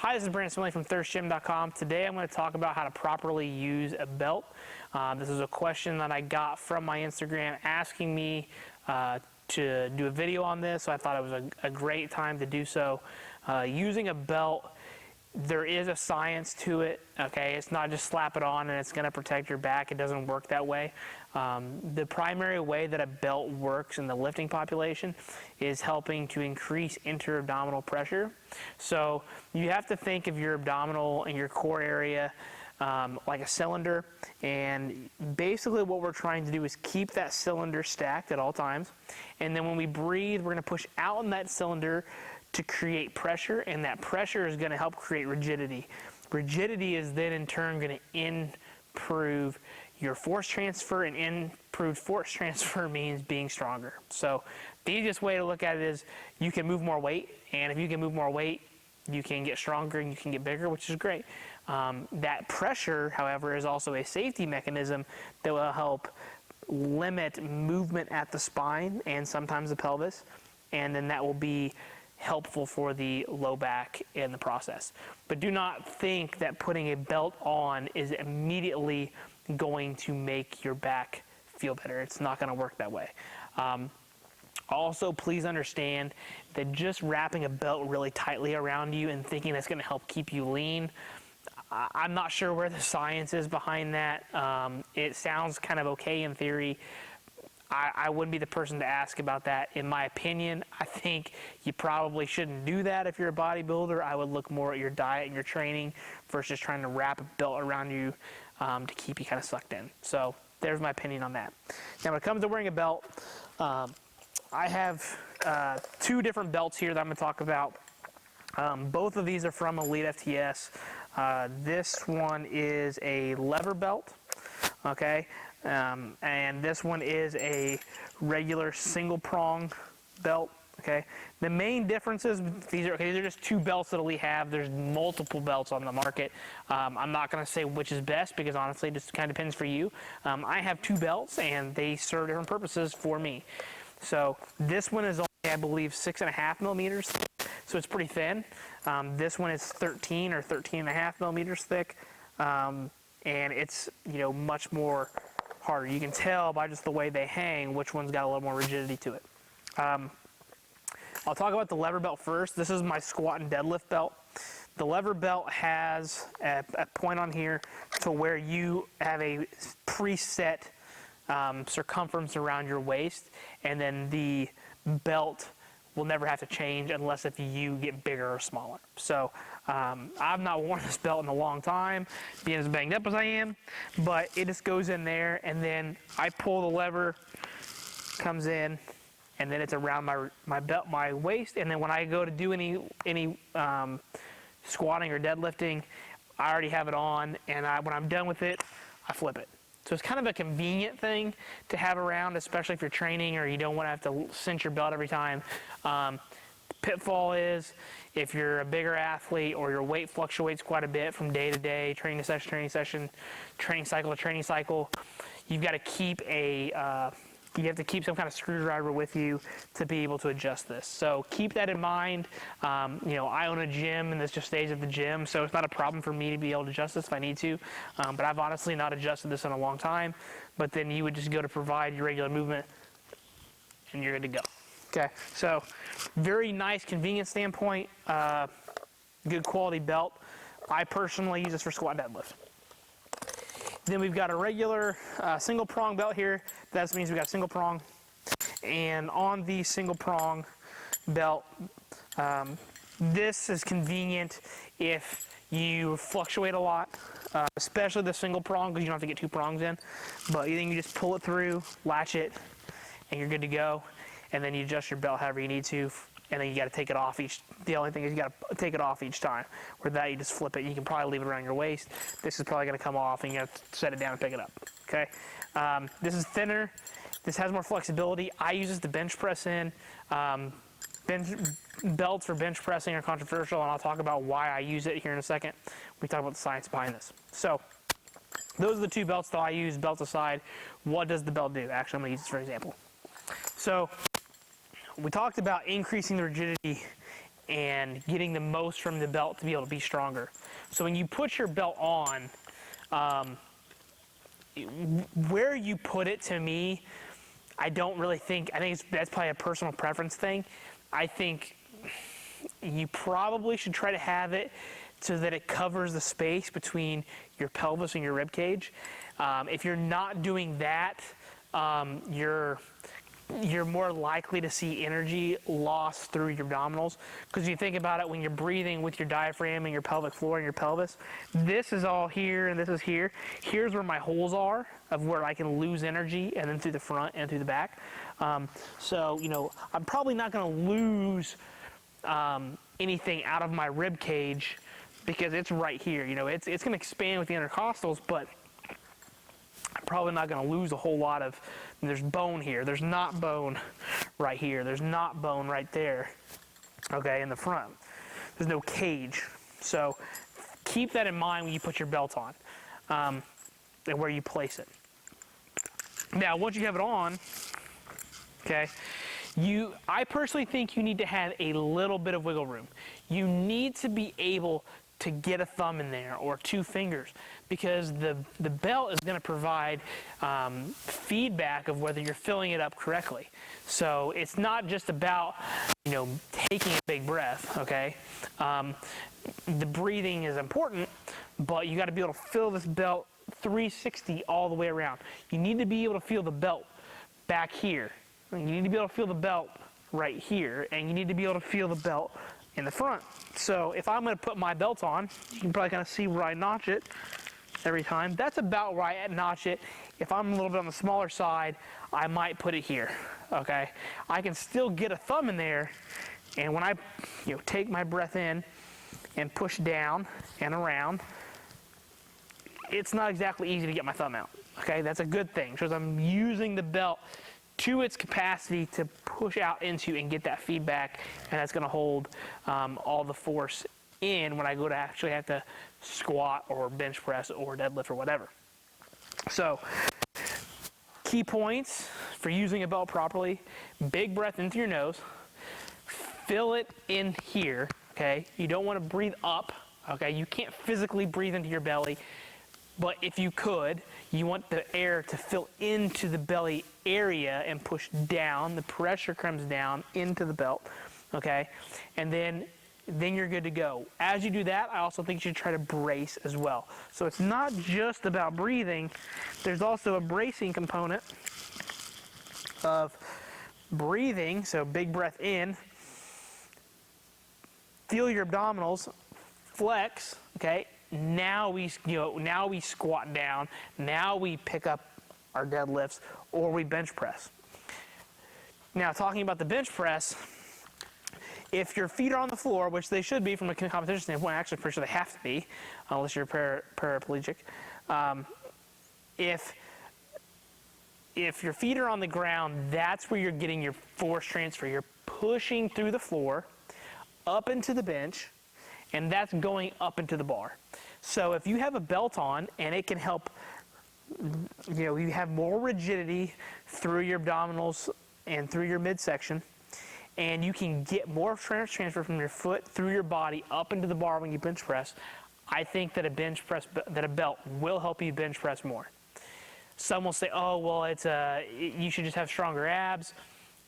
Hi, this is Brandon Smiley from thirstgym.com. Today I'm going to talk about how to properly use a belt. This is a question that I got from my Instagram asking me to do a video on this, so I thought it was a great time to do so. Using a belt, there is a science to it, okay? It's not just slap it on and it's going to protect your back. It doesn't work that way. The primary way that a belt works in the lifting population is helping to increase inter-abdominal pressure. So you have to think of your abdominal and your core area like a cylinder, and basically what we're trying to do is keep that cylinder stacked at all times, and then when we breathe, we're going to push out in that cylinder to create pressure, and that pressure is going to help create rigidity. Rigidity is then in turn going to improve your force transfer, and improved force transfer means being stronger. So the easiest way to look at it is you can move more weight, and if you can move more weight, you can get stronger and you can get bigger, which is great. That pressure, however, is also a safety mechanism that will help limit movement at the spine and sometimes the pelvis, and then that will be helpful for the low back in the process. But do not think that putting a belt on is immediately going to make your back feel better. It's not going to work that way. Also, please understand that just wrapping a belt really tightly around you and thinking that's going to help keep you lean, I'm not sure where the science is behind that. It sounds kind of okay in theory. I wouldn't be the person to ask about that. In my opinion, I think you probably shouldn't do that if you're a bodybuilder. I would look more at your diet and your training versus trying to wrap a belt around you to keep you kind of sucked in. So there's my opinion on that. Now when it comes to wearing a belt, I have two different belts here that I'm going to talk about. Both of these are from Elite FTS. This one is a lever belt, okay? And this one is a regular single prong belt, okay? The main differences, these are just two belts that Elite have. There's multiple belts on the market. I'm not going to say which is best because honestly it just kind of depends for you. I have two belts and they serve different purposes for me. So this one is only, I believe, 6.5 millimeters, so it's pretty thin. This one is 13 or 13.5 millimeters thick, and it's, you know, much more harder. You can tell by just the way they hang which one's got a little more rigidity to it. I'll talk about the lever belt first. This is my squat and deadlift belt. The lever belt has a point on here to where you have a preset circumference around your waist, and then the belt will never have to change unless if you get bigger or smaller. So I've not worn this belt in a long time, being as banged up as I am, but it just goes in there, and then I pull the lever, comes in, and then it's around my belt, my waist, and then when I go to do any squatting or deadlifting, I already have it on, and when I'm done with it, I flip it. So it's kind of a convenient thing to have around, especially if you're training or you don't want to have to cinch your belt every time. Pitfall is if you're a bigger athlete or your weight fluctuates quite a bit from day to day, training session, training cycle to training cycle, you've got to keep you have to keep some kind of screwdriver with you to be able to adjust this. So keep that in mind. You know, I own a gym and this just stays at the gym, so it's not a problem for me to be able to adjust this if I need to. But I've honestly not adjusted this in a long time. But then you would just go to provide your regular movement and you're good to go. Okay, so very nice convenience standpoint, good quality belt. I personally use this for squat deadlift. Then we've got a regular single prong belt here. That means we've got single prong. And on the single prong belt, this is convenient if you fluctuate a lot, especially the single prong because you don't have to get two prongs in. But you can just pull it through, latch it, and you're good to go. And then you adjust your belt however you need to. And then you got to take it off the only thing is you got to take it off each time. Where that you just flip it, you can probably leave it around your waist. This is probably going to come off and you have to set it down and pick it up, okay? This is thinner, this has more flexibility. I use this to bench press in. Belts for bench pressing are controversial, and I'll talk about why I use it here in a second. We talk about the science behind this. So those are the two belts that I use, belt aside. What does the belt do? Actually, I'm going to use this for example. So we talked about increasing the rigidity and getting the most from the belt to be able to be stronger. So when you put your belt on, where you put it, to me, I don't really think, that's probably a personal preference thing. I think you probably should try to have it so that it covers the space between your pelvis and your rib cage. If you're not doing that, you're more likely to see energy loss through your abdominals. Because you think about it, when you're breathing with your diaphragm and your pelvic floor and your pelvis, this is all here and this is here. Here's where my holes are of where I can lose energy, and then through the front and through the back. So, you know, I'm probably not going to lose anything out of my rib cage because it's right here. You know, it's going to expand with the intercostals, but I'm probably not going to lose a whole lot of. There's bone here. There's not bone right here. There's not bone right there. Okay, in the front. There's no cage. So keep that in mind when you put your belt on, and where you place it. Now, once you have it on, okay, I personally think you need to have a little bit of wiggle room. You need to be able to get a thumb in there or 2 fingers, because the belt is going to provide feedback of whether you're filling it up correctly. So it's not just about, you know, taking a big breath, okay? The breathing is important, but you got to be able to fill this belt 360 all the way around. You need to be able to feel the belt back here. You need to be able to feel the belt right here, and you need to be able to feel the belt in the front. So if I'm going to put my belt on, you can probably kind of see where I notch it every time. That's about where I notch it. If I'm a little bit on the smaller side, I might put it here, okay? I can still get a thumb in there, and when I, you know, take my breath in and push down and around, it's not exactly easy to get my thumb out, okay? That's a good thing, because I'm using the belt to its capacity to push out into and get that feedback, and that's going to hold all the force in when I go to actually have to squat or bench press or deadlift or whatever. So, key points for using a belt properly: big breath into your nose, fill it in here, okay? You don't want to breathe up, okay? You can't physically breathe into your belly, but if you could, you want the air to fill into the belly area and push down. The pressure comes down into the belt, okay? And then you're good to go. As you do that, I also think you should try to brace as well. So it's not just about breathing. There's also a bracing component of breathing. So big breath in. Feel your abdominals flex, okay? Now we squat down. Now we pick up our deadlifts, or we bench press. Now, talking about the bench press, if your feet are on the floor, which they should be from a competition standpoint, actually pretty sure they have to be, unless you're paraplegic. If your feet are on the ground, that's where you're getting your force transfer. You're pushing through the floor, up into the bench, and that's going up into the bar. So if you have a belt on, and it can help, you know, you have more rigidity through your abdominals and through your midsection, and you can get more transfer from your foot through your body up into the bar when you bench press, I think that a belt will help you bench press more. Some will say, oh, well, you should just have stronger abs.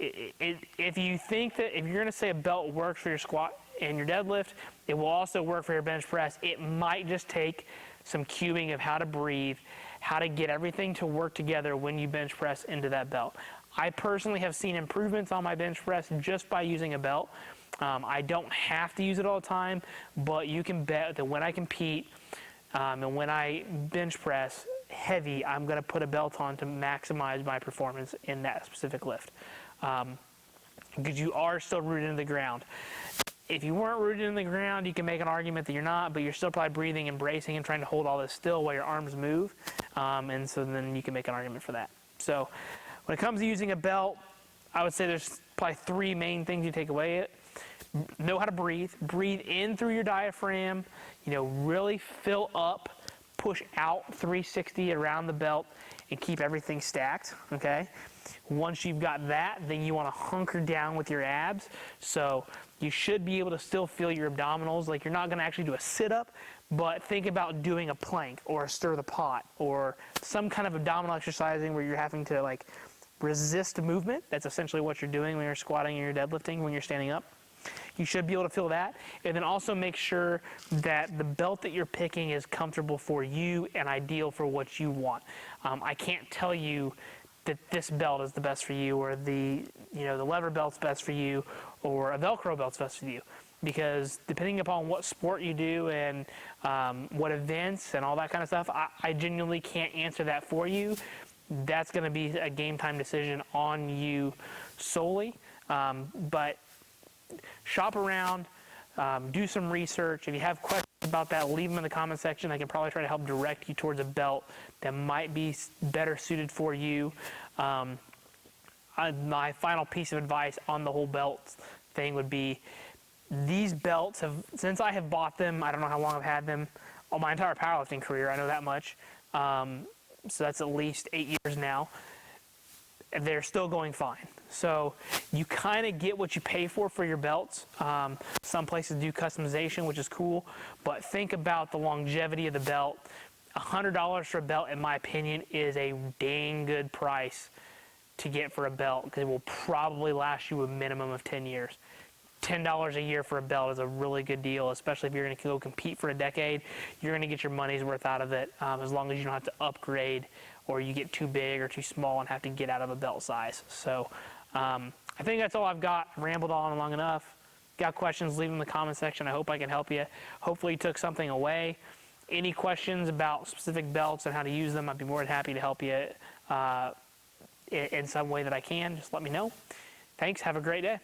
If you think that, if you're going to say a belt works for your squat and your deadlift, it will also work for your bench press. It might just take some cueing of how to breathe, how to get everything to work together when you bench press into that belt. I personally have seen improvements on my bench press just by using a belt. I don't have to use it all the time, but you can bet that when I compete and when I bench press heavy, I'm going to put a belt on to maximize my performance in that specific lift. Because you are still rooted in the ground. If you weren't rooted in the ground, you can make an argument that you're not, but you're still probably breathing and bracing and trying to hold all this still while your arms move. And so then you can make an argument for that. So when it comes to using a belt, I would say there's probably 3 main things you take away. Know how to breathe. Breathe in through your diaphragm. You know, really fill up, push out 360 around the belt, and keep everything stacked, okay? Once you've got that, then you want to hunker down with your abs. So you should be able to still feel your abdominals. Like, you're not going to actually do a sit-up, but think about doing a plank or a stir the pot or some kind of abdominal exercising where you're having to like resist movement. That's essentially what you're doing when you're squatting and you're deadlifting, when you're standing up. You should be able to feel that. And then also make sure that the belt that you're picking is comfortable for you and ideal for what you want. I can't tell you that this belt is the best for you, or the lever belt's best for you, or a Velcro belt's best for you. Because depending upon what sport you do and what events and all that kind of stuff, I genuinely can't answer that for you. That's going to be a game time decision on you solely. But shop around, do some research. If you have questions about that, leave them in the comment section. I can probably try to help direct you towards a belt that might be better suited for you. My final piece of advice on the whole belt thing would be, these belts have, since I have bought them, I don't know how long I've had them, my entire powerlifting career, I know that much. So that's at least 8 years now. They're still going fine. So you kind of get what you pay for your belts. Some places do customization, which is cool, but think about the longevity of the belt. $100 for a belt, in my opinion, is a dang good price to get for a belt, because it will probably last you a minimum of 10 years. $10 a year for a belt is a really good deal, especially if you're going to go compete for a decade. You're going to get your money's worth out of it, as long as you don't have to upgrade or you get too big or too small and have to get out of a belt size. So I think that's all I've got. I rambled on long enough. Got questions, leave them in the comment section. I hope I can help you. Hopefully you took something away. Any questions about specific belts and how to use them, I'd be more than happy to help you in some way that I can. Just let me know. Thanks. Have a great day.